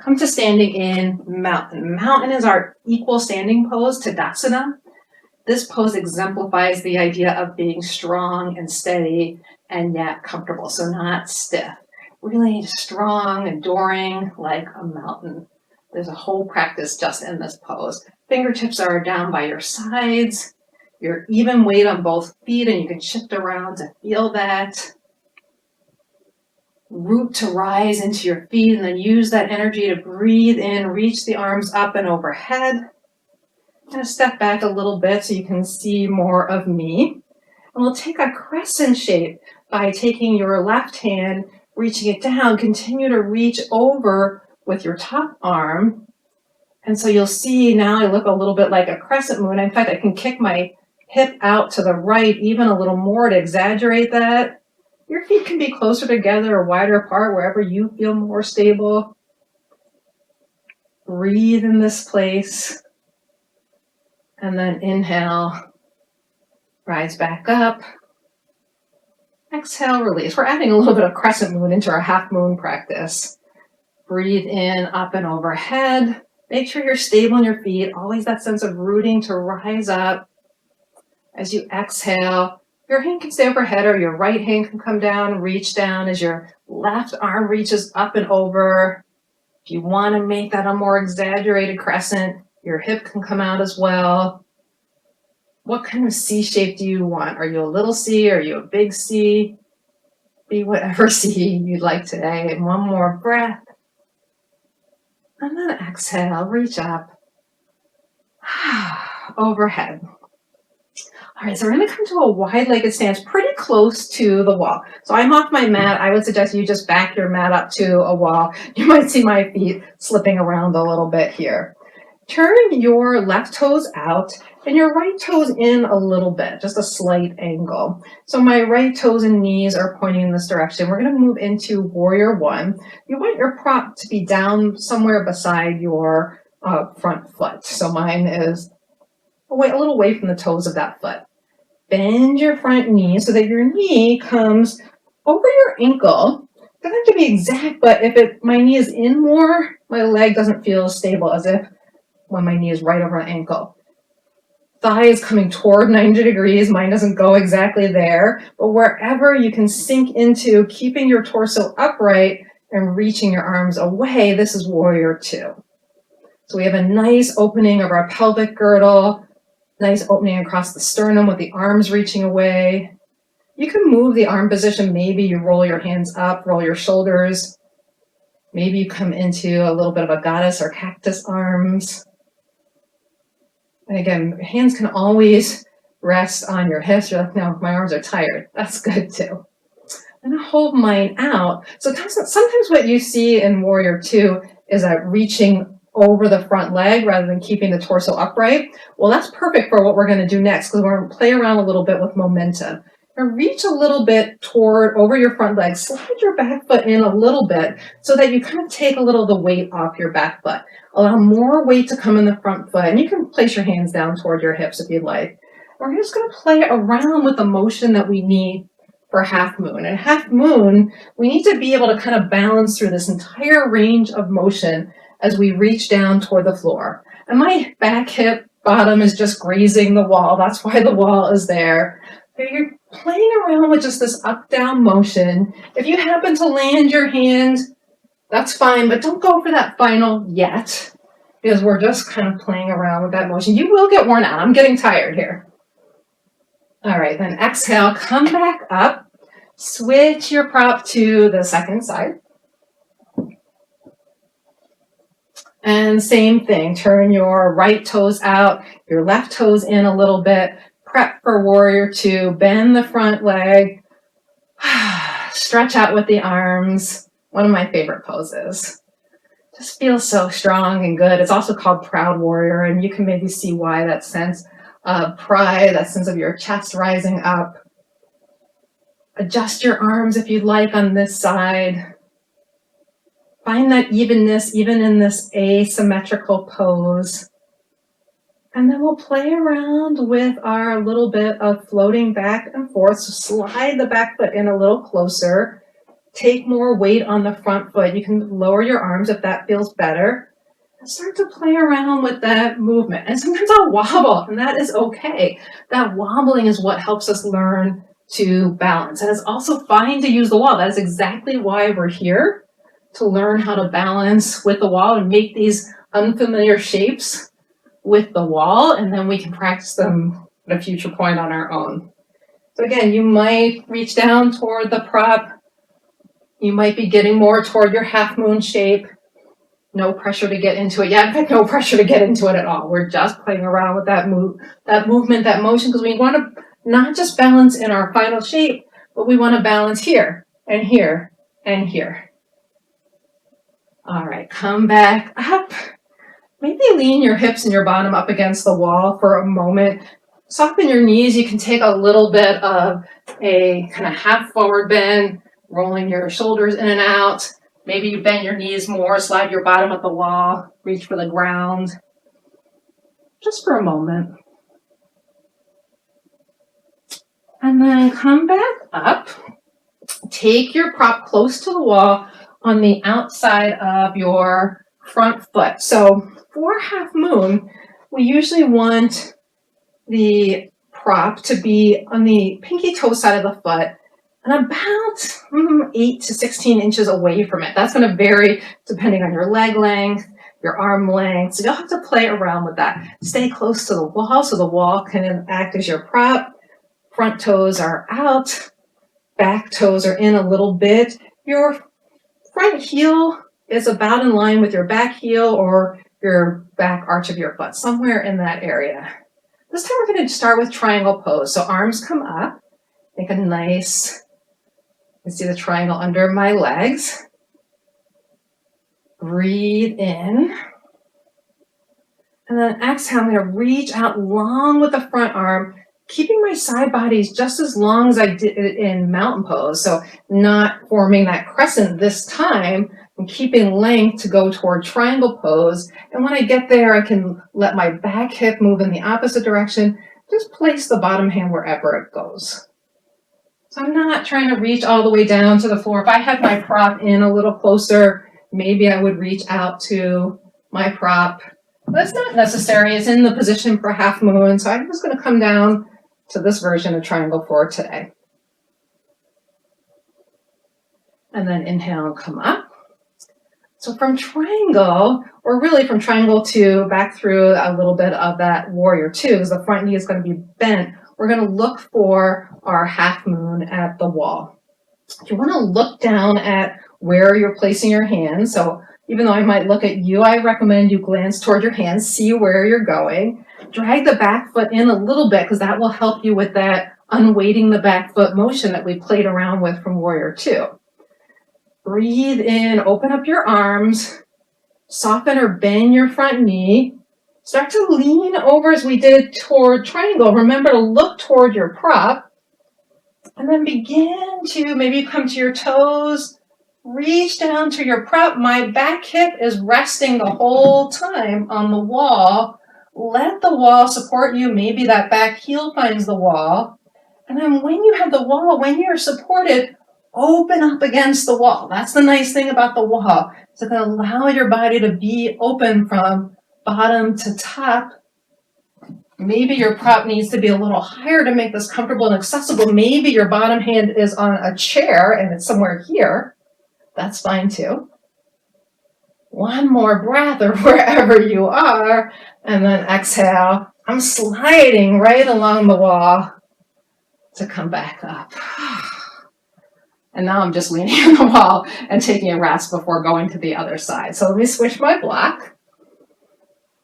Come to standing in mountain. Mountain is our equal standing pose, Tadasana. This pose exemplifies the idea of being strong and steady and yet comfortable, so not stiff. Really strong, enduring, like a mountain. There's a whole practice just in this pose. Fingertips are down by your sides. Your even weight on both feet, and you can shift around to feel that. Root to rise into your feet, and then use that energy to breathe in, reach the arms up and overhead. I'm going to step back a little bit so you can see more of me. And we'll take a crescent shape by taking your left hand, reaching it down, continue to reach over with your top arm. And so you'll see now I look a little bit like a crescent moon. In fact, I can kick my hip out to the right even a little more to exaggerate that. Your feet can be closer together or wider apart, wherever you feel more stable. Breathe in this place. And then inhale, rise back up. Exhale, release. We're adding a little bit of crescent moon into our half moon practice. Breathe in, up and overhead. Make sure you're stable in your feet. Always that sense of rooting to rise up. As you exhale, your hand can stay overhead or your right hand can come down, reach down as your left arm reaches up and over. If you want to make that a more exaggerated crescent, your hip can come out as well. What kind of C shape do you want? Are you a little C? Are you a big C? Be whatever C you'd like today. And one more breath. And then exhale, reach up. Overhead. All right, so we're going to come to a wide-legged stance pretty close to the wall. So I'm off my mat. I would suggest you just back your mat up to a wall. You might see my feet slipping around a little bit here. Turn your left toes out and your right toes in a little bit, just a slight angle. So my right toes and knees are pointing in this direction. We're going to move into warrior one. You want your prop to be down somewhere beside your front foot. So mine is a little away from the toes of that foot. Bend your front knee so that your knee comes over your ankle. Doesn't have to be exact, but if my knee is in more, my leg doesn't feel as stable as if when my knee is right over my ankle. Thigh is coming toward 90 degrees. Mine doesn't go exactly there, but wherever you can sink into keeping your torso upright and reaching your arms away, this is warrior two. So we have a nice opening of our pelvic girdle, nice opening across the sternum with the arms reaching away. You can move the arm position. Maybe you roll your hands up, roll your shoulders. Maybe you come into a little bit of a goddess or cactus arms. And again, hands can always rest on your hips. You're like, no, my arms are tired. That's good too. I'm going to hold mine out. So sometimes what you see in warrior two is that reaching over the front leg rather than keeping the torso upright. Well, that's perfect for what we're going to do next because we're going to play around a little bit with momentum. And reach a little bit over your front leg. Slide your back foot in a little bit so that you kind of take a little of the weight off your back foot. Allow more weight to come in the front foot. And you can place your hands down toward your hips if you'd like. We're just going to play around with the motion that we need for half moon. And half moon, we need to be able to kind of balance through this entire range of motion as we reach down toward the floor. And my back hip bottom is just grazing the wall. That's why the wall is there. So you're playing around with just this up-down motion. If you happen to land your hand, that's fine, but don't go for that final yet, because we're just kind of playing around with that motion. You will get worn out. I'm getting tired here. All right, then exhale, come back up. Switch your prop to the second side. And same thing, turn your right toes out, your left toes in a little bit. Prep for warrior two, bend the front leg, stretch out with the arms. One of my favorite poses. Just feels so strong and good. It's also called proud warrior, and you can maybe see why, that sense of pride, that sense of your chest rising up. Adjust your arms if you'd like on this side. Find that evenness even in this asymmetrical pose. And then we'll play around with our little bit of floating back and forth. So slide the back foot in a little closer. Take more weight on the front foot. You can lower your arms if that feels better. And start to play around with that movement. And sometimes I'll wobble, and that is okay. That wobbling is what helps us learn to balance. And it's also fine to use the wall. That is exactly why we're here, to learn how to balance with the wall and make these unfamiliar shapes with the wall, and then we can practice them at a future point on our own. So again, you might reach down toward the prop. You might be getting more toward your half moon shape. No pressure to get into it yet. In fact, no pressure to get into it at all. We're just playing around with that movement, that motion, because we want to not just balance in our final shape, but we want to balance here and here and here. All right, come back up. Maybe lean your hips and your bottom up against the wall for a moment. Soften your knees. You can take a little bit of a kind of half forward bend, rolling your shoulders in and out. Maybe you bend your knees more, slide your bottom at the wall, reach for the ground. Just for a moment. And then come back up. Take your prop close to the wall on the outside of your front foot. So for half moon, we usually want the prop to be on the pinky toe side of the foot and about 8 to 16 inches away from it. That's going to vary depending on your leg length, your arm length. So you'll have to play around with that. Stay close to the wall so the wall can act as your prop. Front toes are out. Back toes are in a little bit. Your front heel is about in line with your back heel or your back arch of your foot, somewhere in that area. This time we're going to start with triangle pose. So arms come up, make a nice, you can see the triangle under my legs. Breathe in. And then exhale, I'm going to reach out long with the front arm, keeping my side bodies just as long as I did in mountain pose. So not forming that crescent this time, and keeping length to go toward triangle pose. And when I get there, I can let my back hip move in the opposite direction. Just place the bottom hand wherever it goes. So I'm not trying to reach all the way down to the floor. If I had my prop in a little closer, maybe I would reach out to my prop. That's not necessary. It's in the position for half moon. So I'm just going to come down to this version of triangle for today. And then inhale and come up. So from triangle, or really from triangle to back through a little bit of that warrior two, because the front knee is going to be bent, we're going to look for our half moon at the wall. You want to look down at where you're placing your hands. So even though I might look at you, I recommend you glance toward your hands, see where you're going. Drag the back foot in a little bit because that will help you with that unweighting the back foot motion that we played around with from warrior two. Breathe in, open up your arms, soften or bend your front knee. Start to lean over as we did toward triangle. Remember to look toward your prop. And then begin to maybe come to your toes, reach down to your prop. My back hip is resting the whole time on the wall. Let the wall support you. Maybe that back heel finds the wall. And then when you have the wall, when you're supported, open up against the wall. That's the nice thing about the wall. It's going to allow your body to be open from bottom to top. Maybe your prop needs to be a little higher to make this comfortable and accessible. Maybe your bottom hand is on a chair and it's somewhere here. That's fine too. One more breath or wherever you are, and then exhale. I'm sliding right along the wall to come back up. And now I'm just leaning on the wall and taking a rest before going to the other side. So let me switch my block.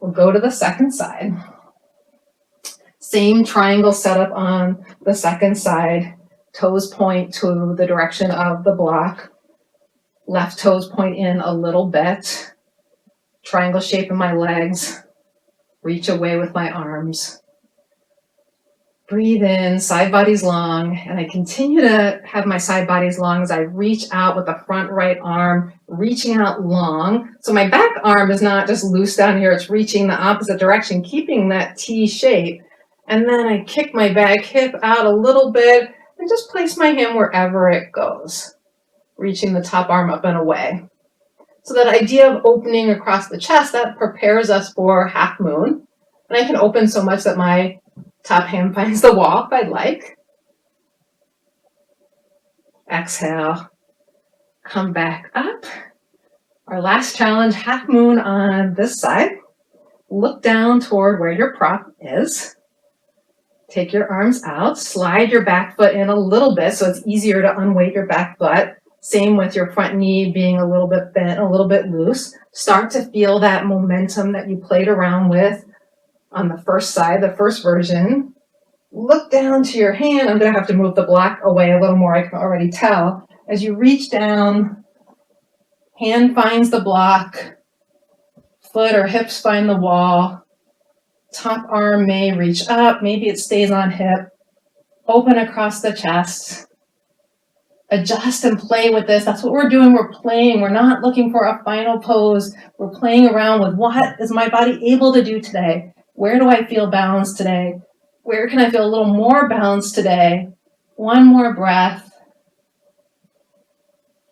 We'll go to the second side. Same triangle setup on the second side. Toes point to the direction of the block. Left toes point in a little bit. Triangle shape in my legs. Reach away with my arms. Breathe in, side body's long, and I continue to have my side bodies long as I reach out with the front right arm, reaching out long. So my back arm is not just loose down here, it's reaching the opposite direction, keeping that T shape. And then I kick my back hip out a little bit and just place my hand wherever it goes. reaching the top arm up and away. So that idea of opening across the chest, that prepares us for half moon. And I can open so much that my top hand finds the wall if I'd like. Exhale, come back up. Our last challenge, half moon on this side. Look down toward where your prop is. Take your arms out, slide your back foot in a little bit so it's easier to unweight your back foot. Same with your front knee being a little bit bent, a little bit loose. Start to feel that momentum that you played around with on the first side, the first version. Look down to your hand. I'm going to have to move the block away a little more, I can already tell. As you reach down, hand finds the block, foot or hips find the wall, top arm may reach up, maybe it stays on hip, open across the chest, adjust and play with this. That's what we're doing, we're playing, we're not looking for a final pose, we're playing around with what is my body able to do today? Where do I feel balanced today? Where can I feel a little more balanced today? One more breath.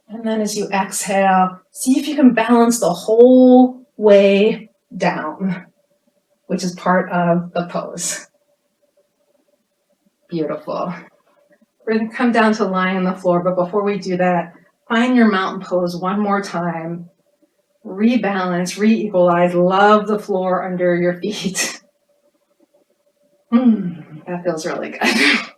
And then as you exhale, see if you can balance the whole way down, which is part of the pose. Beautiful. We're going to come down to lie on the floor, but before we do that, find your mountain pose one more time. Rebalance, re-equalize, love the floor under your feet. That feels really good.